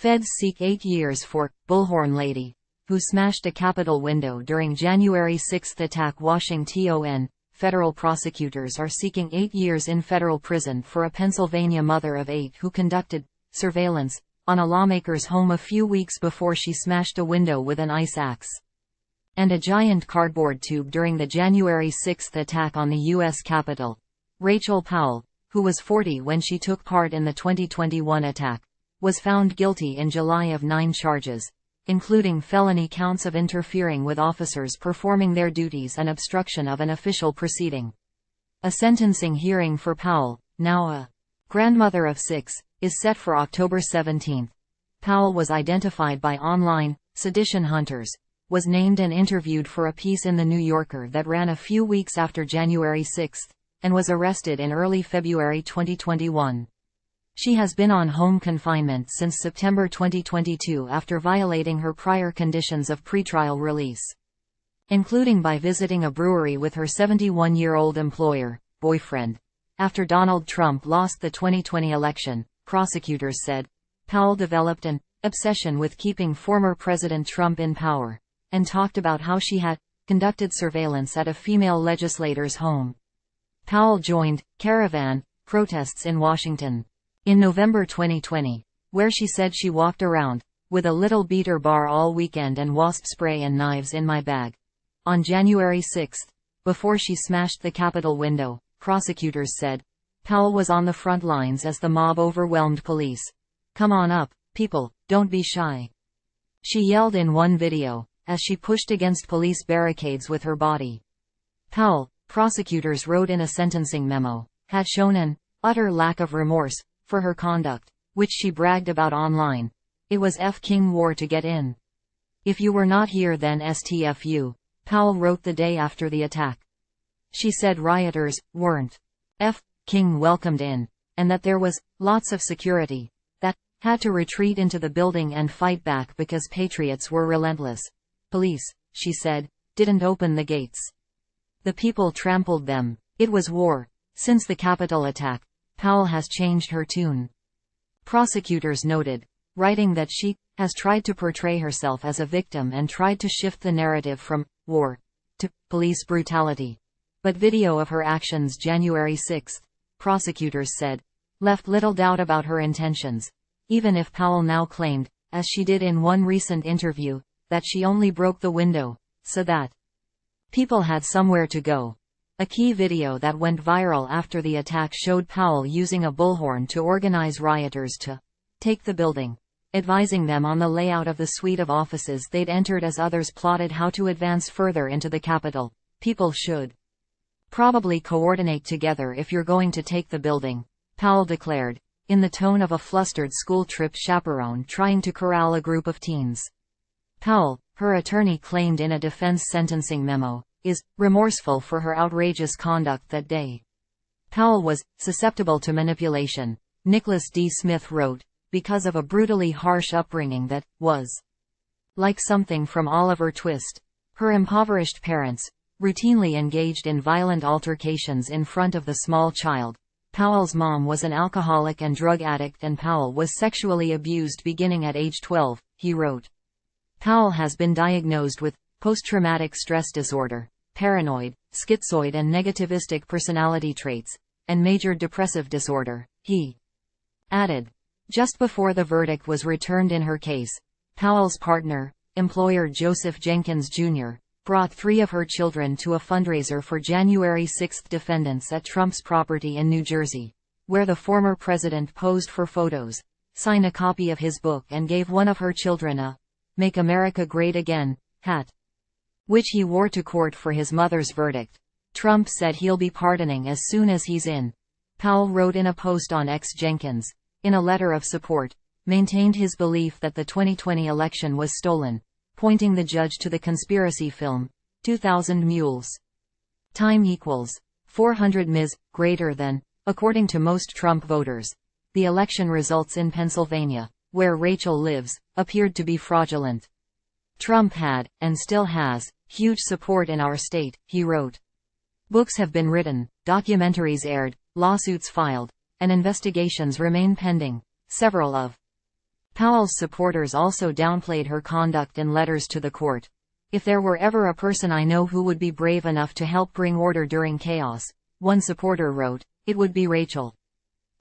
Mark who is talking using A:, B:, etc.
A: Feds seek 8 years for Bullhorn Lady, who smashed a Capitol window during January 6 attack. Washington. Federal prosecutors are seeking 8 years in federal prison for a Pennsylvania mother of 8 who conducted surveillance on a lawmaker's home a few weeks before she smashed a window with an ice axe and a giant cardboard tube during the January 6 attack on the U.S. Capitol. Rachel Powell, who was 40 when she took part in the 2021 attack, was found guilty in July of 9 charges, including felony counts of interfering with officers performing their duties and obstruction of an official proceeding. A sentencing hearing for Powell, now a grandmother of 6, is set for October 17. Powell was identified by online Sedition Hunters, was named and interviewed for a piece in The New Yorker that ran a few weeks after January 6, and was arrested in early February 2021. She has been on home confinement since September 2022 after violating her prior conditions of pretrial release, including by visiting a brewery with her 71-year-old boyfriend. After Donald Trump lost the 2020 election, prosecutors said, Powell developed an obsession with keeping former President Trump in power, and talked about how she had conducted surveillance at a female legislator's home. Powell joined caravan protests in Washington in November 2020, where she said she walked around with a little beater bar all weekend and wasp spray and knives in my bag. On January 6, before she smashed the Capitol window, prosecutors said, Powell was on the front lines as the mob overwhelmed police. Come on up, people, don't be shy, she yelled in one video, as she pushed against police barricades with her body. Powell, prosecutors wrote in a sentencing memo, had shown an utter lack of remorse for her conduct, which she bragged about online. It was King war to get in. If you were not here then STFU, Powell wrote the day after the attack. She said rioters weren't King welcomed in, and that there was lots of security that had to retreat into the building and fight back because patriots were relentless. Police, she said, didn't open the gates. The people trampled them. It was war. Since the Capitol attack, Powell has changed her tune. Prosecutors noted, writing that she has tried to portray herself as a victim and tried to shift the narrative from war to police brutality. But video of her actions January 6, prosecutors said, left little doubt about her intentions, even if Powell now claimed, as she did in one recent interview, that she only broke the window so that people had somewhere to go. A key video that went viral after the attack showed Powell using a bullhorn to organize rioters to take the building, advising them on the layout of the suite of offices they'd entered as others plotted how to advance further into the Capitol. People should probably coordinate together if you're going to take the building, Powell declared, in the tone of a flustered school trip chaperone trying to corral a group of teens. Powell, her attorney claimed in a defense sentencing memo, is remorseful for her outrageous conduct that day. Powell was susceptible to manipulation, Nicholas D. Smith wrote, because of a brutally harsh upbringing that was like something from Oliver Twist. Her impoverished parents routinely engaged in violent altercations in front of the small child. Powell's mom was an alcoholic and drug addict and Powell was sexually abused beginning at age 12, he wrote. Powell has been diagnosed with post-traumatic stress disorder, paranoid, schizoid and negativistic personality traits, and major depressive disorder, he added. Just before the verdict was returned in her case, Powell's partner, employer Joseph Jenkins Jr., brought 3 of her children to a fundraiser for January 6 defendants at Trump's property in New Jersey, where the former president posed for photos, signed a copy of his book and gave one of her children a Make America Great Again hat, which he wore to court for his mother's verdict. Trump said he'll be pardoning as soon as he's in. Powell wrote in a post on X. Jenkins, in a letter of support, maintained his belief that the 2020 election was stolen, pointing the judge to the conspiracy film, 2000 Mules. Time equals 400 ms. greater than, according to most Trump voters. The election results in Pennsylvania, where Rachel lives, appeared to be fraudulent. Trump had, and still has, huge support in our state, he wrote. Books have been written, documentaries aired, lawsuits filed, and investigations remain pending. Several of Powell's supporters also downplayed her conduct in letters to the court. "If there were ever a person I know who would be brave enough to help bring order during chaos," one supporter wrote, "it would be Rachel."